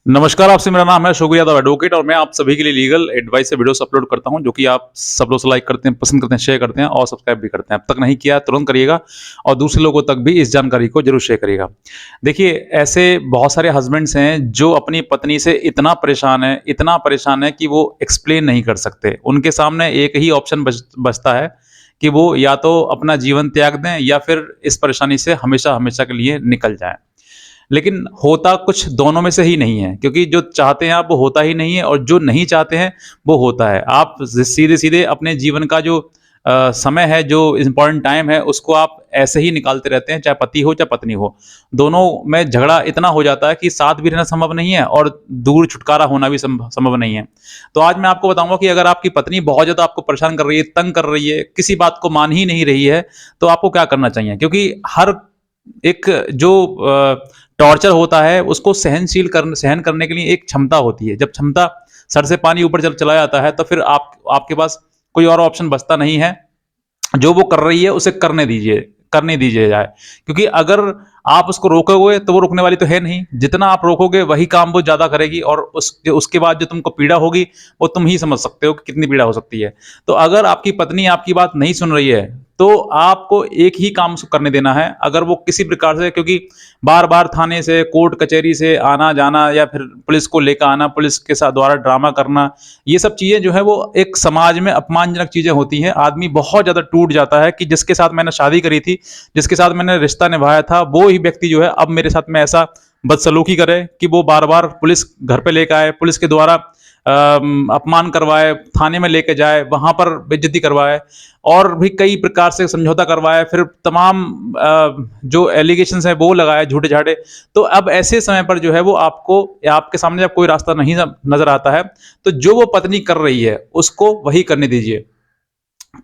नमस्कार, आपसे मेरा नाम है शुक्र यादव एडवोकेट और मैं आप सभी के लिए लीगल एडवाइस से वीडियोस अपलोड करता हूं जो कि आप सब लोग लाइक करते हैं, पसंद करते हैं, शेयर करते हैं और सब्सक्राइब भी करते हैं। अब तक नहीं किया तुरंत करिएगा और दूसरे लोगों तक भी इस जानकारी को जरूर शेयर करिएगा। देखिए, ऐसे बहुत सारे हस्बैंड्स हैं जो अपनी पत्नी से इतना परेशान है कि वो एक्सप्लेन नहीं कर सकते। उनके सामने एक ही ऑप्शन बचता है कि वो या तो अपना जीवन त्याग दें या फिर इस परेशानी से हमेशा हमेशा के लिए निकल जाएं। लेकिन होता कुछ दोनों में से ही नहीं है, क्योंकि जो चाहते हैं आप वो होता ही नहीं है और जो नहीं चाहते हैं वो होता है। आप सीधे-सीधे अपने जीवन का जो समय है, जो इम्पोर्टेंट टाइम है, उसको आप ऐसे ही निकालते रहते हैं, चाहे पति हो चाहे पत्नी हो। दोनों में झगड़ा इतना हो जाता है कि साथ भी रहना संभव नहीं है और दूर छुटकारा होना भी संभव नहीं है। तो आज मैं आपको बताऊँगा कि अगर आपकी पत्नी बहुत ज़्यादा आपको परेशान कर रही है, तंग कर रही है, किसी बात को मान ही नहीं रही है, तो आपको क्या करना चाहिए? क्योंकि हर एक जो टॉर्चर होता है उसको सहन करने के लिए एक क्षमता होती है। जब क्षमता सर से पानी ऊपर चला जाता है तो फिर आप आपके पास कोई और ऑप्शन बचता नहीं है। जो वो कर रही है उसे करने दीजिए जाए, क्योंकि अगर आप उसको रोकोगे तो वो रुकने वाली तो है नहीं। जितना आप रोकोगे वही काम वो ज़्यादा करेगी और उसके बाद जो तुमको पीड़ा होगी वो तुम ही समझ सकते हो कि कितनी पीड़ा हो सकती है। तो अगर आपकी पत्नी आपकी बात नहीं सुन रही है तो आपको एक ही काम उसको करने देना है। अगर वो किसी प्रकार से, क्योंकि बार-बार थाने से, कोर्ट कचहरी से आना-जाना या फिर पुलिस को लेकर आना, पुलिस के साथ द्वारा ड्रामा करना, ये सब चीज़ें जो है वो एक समाज में अपमानजनक चीज़ें होती हैं। आदमी बहुत ज़्यादा टूट जाता है कि जिसके साथ मैंने शादी करी थी, जिसके साथ मैंने रिश्ता निभाया था, वो ही व्यक्ति जो है अब मेरे साथ में ऐसा बदसलूकी करे कि वो बार-बार पुलिस घर पे लेके आए, पुलिस के द्वारा अपमान करवाए, थाने में लेके जाए, वहाँ पर बेइज्जती करवाए और भी कई प्रकार से समझौता करवाए, फिर तमाम जो एलिगेशंस हैं वो लगाए झूठे-झाटे। तो अब ऐसे समय पर जो है वो आपको या आपके सामने जब कोई रास्ता नहीं नज़र आता है, तो जो वो पत्नी कर रही है, उसको वही करने दीजिए।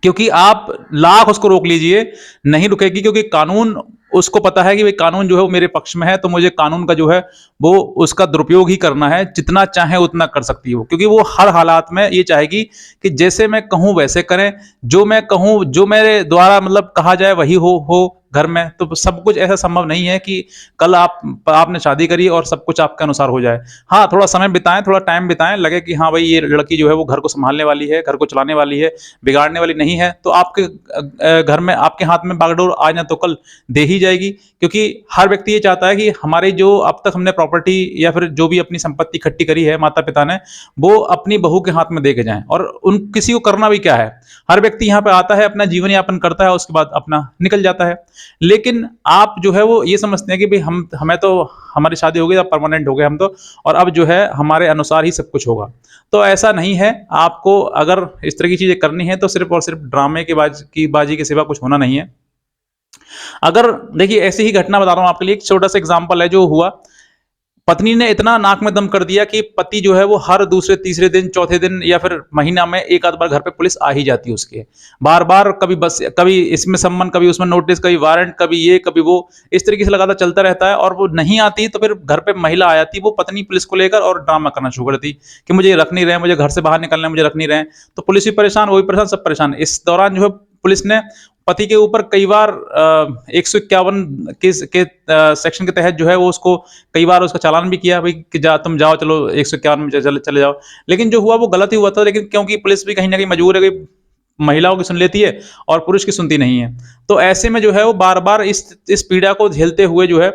क्योंकि आप लाख उसको रोक लीजिए, नहीं रुकेगी, क्योंकि कानून, उसको पता है कि भाई कानून जो है वो मेरे पक्ष में है, तो मुझे कानून का जो है वो उसका दुरुपयोग ही करना है। जितना चाहे उतना कर सकती है वो, क्योंकि वो हर हालात में ये चाहेगी कि जैसे मैं कहूँ वैसे करें, जो मैं कहूँ, जो मेरे द्वारा मतलब कहा जाए वही हो घर में। तो सब कुछ ऐसा संभव नहीं है कि कल आपने शादी करी और सब कुछ आपके अनुसार हो जाए। हाँ, थोड़ा समय बिताएँ, थोड़ा टाइम बिताएँ, लगे कि हाँ भाई ये लड़की जो है वो घर को सँभालने वाली है, घर को चलाने वाली है, बिगाड़ने वाली नहीं है, तो आपके घर में आपके हाथ में बागडोर आज ना तो कल दे ही जाएगी। क्योंकि हर व्यक्ति ये चाहता है कि हमारी जो अब तक हमने प्रॉपर्टी या फिर जो भी अपनी संपत्ति इकट्ठी करी है माता पिता ने, वो अपनी बहू के हाथ में दे के जाएं। और उन किसी को करना भी क्या है, हर व्यक्ति यहाँ पे आता है, अपना जीवन यापन करता है, उसके बाद अपना निकल जाता है। लेकिन आप जो है वो ये समझते हैं कि भाई हमें तो हमारी शादी हो गई, अब परमानेंट हो गए हम तो, और अब जो है हमारे अनुसार ही सब कुछ होगा। तो ऐसा नहीं है। आपको अगर इस तरह की चीज़ें करनी है तो सिर्फ़ और सिर्फ़ ड्रामे की बाजी के सिवा कुछ होना नहीं है। अगर देखिए, ऐसी ही घटना बता रहा हूँ आपके लिए, एक छोटा-सा एग्ज़ाम्पल है जो हुआ। पत्नी ने इतना नाक में दम कर दिया कि पति जो है वो हर दूसरे, तीसरे दिन, चौथे दिन या फिर महीना में 1 आध बार घर पे पुलिस आ ही जाती है उसके। बार-बार कभी इसमें सम्मन, कभी उसमें नोटिस, कभी वारंट, कभी ये, कभी वो, इस तरीके से लगातार चलता रहता है और वो नहीं आती तो फिर घर पे महिला आ जाती, वो पत्नी पुलिस को लेकर और ड्रामा करना शुरू कर देती कि मुझे रख नहीं रहे हैं, मुझे घर से बाहर निकलना है, मुझे रख नहीं रहे हैं। तो पुलिस भी परेशान, वो भी परेशान, सब परेशान। इस दौरान जो है पुलिस ने पति के ऊपर कई बार 151 के सेक्शन के तहत जो है वो उसको कई बार उसका चालान भी किया, भाई कि तुम जाओ, चलो 151 में चले जाओ। लेकिन जो हुआ वो गलत ही हुआ था, लेकिन क्योंकि पुलिस भी कहीं ना कहीं मजबूर है कि महिलाओं की सुन लेती है और पुरुष की सुनती नहीं है। तो ऐसे में जो है वो बार बार इस पीड़ा को झेलते हुए जो है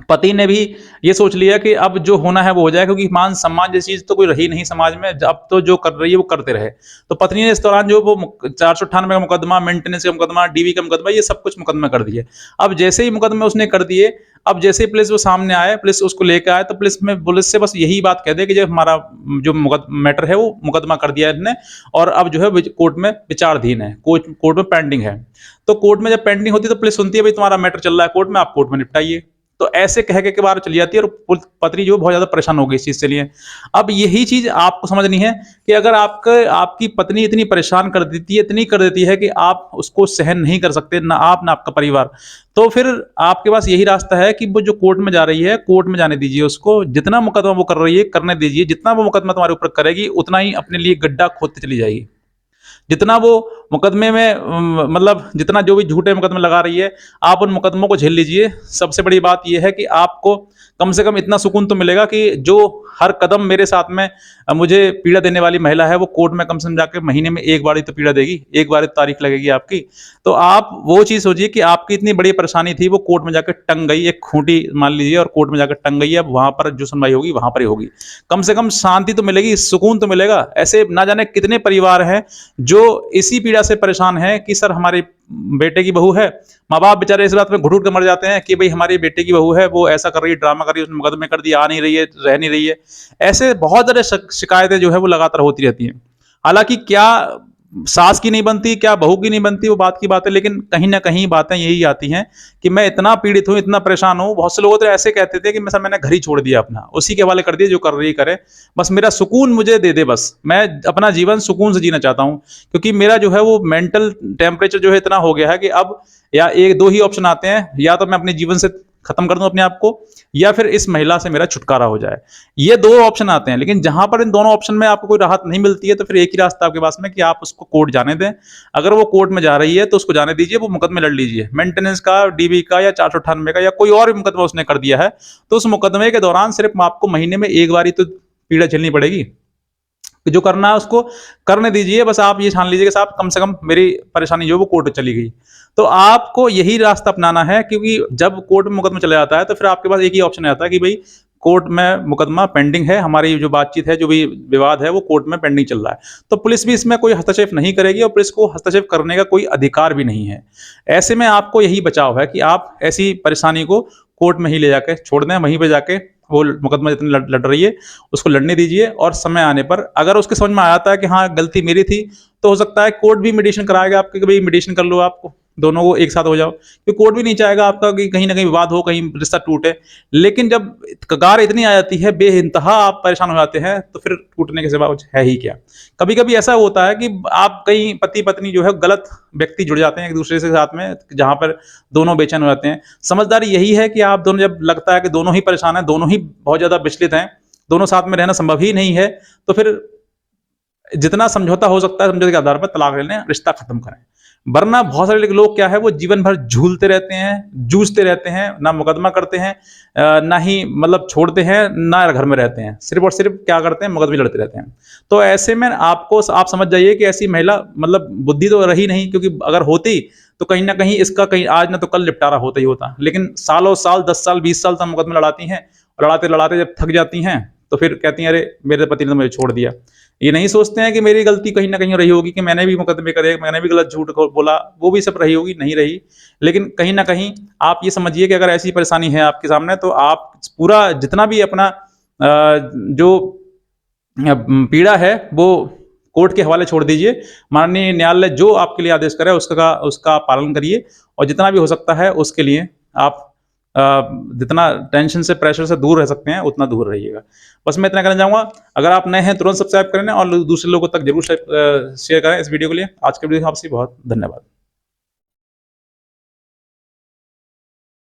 पति ने भी ये सोच लिया कि अब जो होना है वो हो जाए, क्योंकि मान सम्मान जैसी चीज तो कोई रही नहीं समाज में, अब तो जो कर रही है वो करते रहे। तो पत्नी ने इस दौरान जो वो 498 का मुकदमा, मेंटेनेंस का मुकदमा, डीवी का मुकदमा, ये सब कुछ मुकदमा कर दिए। अब जैसे ही मुकदमे उसने कर दिए, अब जैसे ही पुलिस वो सामने आए, पुलिस उसको लेकर आए, तो पुलिस से बस यही बात कह दे कि जो हमारा जो मैटर है वो मुकदमा कर दिया है इन्होंने, और अब जो है कोर्ट में विचाराधीन है, कोर्ट में पेंडिंग है। तो कोर्ट में जब पेंडिंग होती है तो पुलिस सुनती है, भाई तुम्हारा मैटर चल रहा है कोर्ट में, आप कोर्ट में निपटाइए। तो ऐसे कह के बार चली जाती है और पत्नी जो बहुत ज्यादा परेशान हो गई इस चीज से लिए। अब यही चीज आपको समझनी है कि अगर आपकी पत्नी इतनी परेशान कर देती है, इतनी कर देती है कि आप उसको सहन नहीं कर सकते, ना आप ना आपका परिवार, तो फिर आपके पास यही रास्ता है कि वो जो कोर्ट में जा रही है, कोर्ट में जाने दीजिए उसको। जितना मुकदमा वो कर रही है करने दीजिए, जितना वो मुकदमा तुम्हारे ऊपर करेगी उतना ही अपने लिए गड्ढा खोदते चली जाएगी। जितना वो मुकदमे में मतलब जितना जो भी झूठे मुकदमे लगा रही है, आप उन मुकदमों को झेल लीजिए। सबसे बड़ी बात ये है कि आपको कम से कम इतना सुकून तो मिलेगा कि जो हर कदम मेरे साथ में मुझे पीड़ा देने वाली महिला है, वो कोर्ट में कम से कम जाके महीने में एक बार ही तो पीड़ा देगी, एक बार ही तो तारीख लगेगी आपकी। तो आप वो चीज़ सोचिए कि आपकी इतनी बड़ी परेशानी थी, वो कोर्ट में जाके टंग गई, एक खूंटी मान लीजिए, और कोर्ट में जाकर टंग गई है। अब वहाँ पर जो सुनवाई होगी, वहाँ पर ही होगी। कम से कम शांति तो मिलेगी, सुकून तो मिलेगा। ऐसे ना जाने कितने परिवार हैं जो इसी पीड़ा से परेशान हैं कि सर हमारे बेटे की बहू है, माँ-बाप बेचारे इस बात में घुट-घुट के मर जाते हैं कि भई हमारी बेटे की बहू है, वो ऐसा कर रही है, ड्रामा कर रही है, उसने मुकदमे कर दिए, आ नहीं रही है, रह नहीं रही है। ऐसे बहुत ज़्यादा शिकायतें जो है वो लगातार होती रहती हैं। हालाँकि क्या सास की नहीं बनती, क्या बहू की नहीं बनती, वो बात की बात है, लेकिन कहीं न कहीं बातें यही आती हैं कि मैं इतना पीड़ित हूँ, इतना परेशान हूँ। बहुत से लोग तो ऐसे कहते थे कि मैं सर मैंने घर ही छोड़ दिया अपना, उसी के हवाले कर दिया, जो कर रही है करे। बस मेरा सुकून मुझे दे दे बस, मैं अपना जीवन सुकून से जीना चाहता हूँ। क्योंकि मेरा जो है वो मेंटल टेम्परेचर जो है इतना हो गया है कि अब या 1-2 ही ऑप्शन आते हैं, या तो मैं अपने जीवन से खत्म कर दूँ अपने आप को, या फिर इस महिला से मेरा छुटकारा हो जाए। ये 2 ऑप्शन आते हैं, लेकिन जहाँ पर इन दोनों ऑप्शन में आपको कोई राहत नहीं मिलती है, तो फिर एक ही रास्ता आपके पास में कि आप उसको कोर्ट जाने दें। अगर वो कोर्ट में जा रही है, तो उसको जाने दीजिए, वो मुकदमे लड़ लीजिए। मेंटेनेंस का, डीबी का या 498 का या कोई और भी मुकदमा उसने कर दिया है, तो उस मुकदमे के दौरान सिर्फ़ आपको महीने में 1 बार ही तो पीड़ा झेलनी पड़ेगी। जो करना है उसको करने दीजिए। बस आप ये ठान लीजिए कि साहब कम से कम मेरी परेशानी जो है वो कोर्ट चली गई। तो आपको यही रास्ता अपनाना है, क्योंकि जब कोर्ट में मुकदमा चला जाता है, तो फिर आपके पास एक ही ऑप्शन आता है कि भई कोर्ट में मुकदमा पेंडिंग है, हमारी जो बातचीत है, जो भी विवाद है, वो कोर्ट में पेंडिंग चल रहा है। तो पुलिस भी इसमें कोई हस्तक्षेप नहीं करेगी और पुलिस को हस्तक्षेप करने का कोई अधिकार भी नहीं है। ऐसे में आपको यही बचाव है कि आप ऐसी परेशानी को कोर्ट में ही ले जाके छोड़ दें, वहीं पे जाके वो मुकदमा जितनी लड़ रही है, उसको लड़ने दीजिए, और समय आने पर अगर उसके समझ में आ जाता है कि हाँ, गलती मेरी थी, तो हो सकता है कोर्ट भी मीडिएशन कराएगा आपके कि भई मीडिएशन कर लो आप, दोनों को एक साथ हो जाओ। क्योंकि कोर्ट भी नहीं चाहेगा आपका कि कहीं न कहीं विवाद हो, कहीं रिश्ता टूटे। लेकिन जब कगार इतनी आ जाती है, बेइंतहा आप परेशान हो जाते हैं, तो फिर टूटने के सिवा कुछ है ही क्या। कभी-कभी ऐसा होता है कि आप कहीं पति-पत्नी जो है गलत व्यक्ति जुड़ जाते हैं एक-दूसरे से साथ में, जहाँ पर दोनों बेचैन हो जाते हैं। समझदारी यही है कि आप दोनों, जब लगता है कि दोनों ही परेशान हैं, दोनों ही बहुत ज़्यादा विचलित हैं, दोनों साथ में रहना संभव ही नहीं है, तो फिर जितना समझौता हो सकता है समझौते के आधार पर तलाक ले लें, रिश्ता खत्म करें। वरना बहुत सारे लोग क्या है, वो जीवन भर झूलते रहते हैं, जूझते रहते हैं, ना मुकदमा करते हैं, ना ही मतलब छोड़ते हैं, ना घर में रहते हैं, सिर्फ और सिर्फ क्या करते हैं, मुकदमे लड़ते रहते हैं। तो ऐसे में आपको आप समझ जाइए कि ऐसी महिला मतलब बुद्धि तो रही नहीं, क्योंकि अगर होती तो कहीं ना कहीं इसका कहीं आज ना तो कल निपटारा होता ही होता। लेकिन सालों साल, 10 साल, 20 साल तक मुकदमे लड़ाती हैं, और लड़ाते लड़ाते जब थक जाती हैं, तो फिर कहती हैं अरे मेरे पति ने तो मुझे छोड़ दिया। ये नहीं सोचते हैं कि मेरी गलती कहीं न कहीं रही होगी, कि मैंने भी मुकदमे करे, मैंने भी गलत झूठ बोला, वो भी सब रही होगी, नहीं रही। लेकिन कहीं न कहीं आप ये समझिए कि अगर ऐसी परेशानी है आपके सामने, तो आप पूरा जितना भी अपना जो पीड़ा है वो कोर्ट के हवाले छोड़ दीजिए। माननीय न्यायालय जो आपके लिए आदेश करे उसका उसका पालन करिए, और जितना भी हो सकता है उसके लिए आप अ, जितना टेंशन से, प्रेशर से दूर रह सकते हैं, उतना दूर रहिएगा। बस मैं इतना कहना चाहूँगा। अगर आप नए हैं, तुरंत सब्सक्राइब कर लें और दूसरे लोगों तक ज़रूर शेयर करें इस वीडियो के लिए। आज के वीडियो में आपसे बहुत धन्यवाद।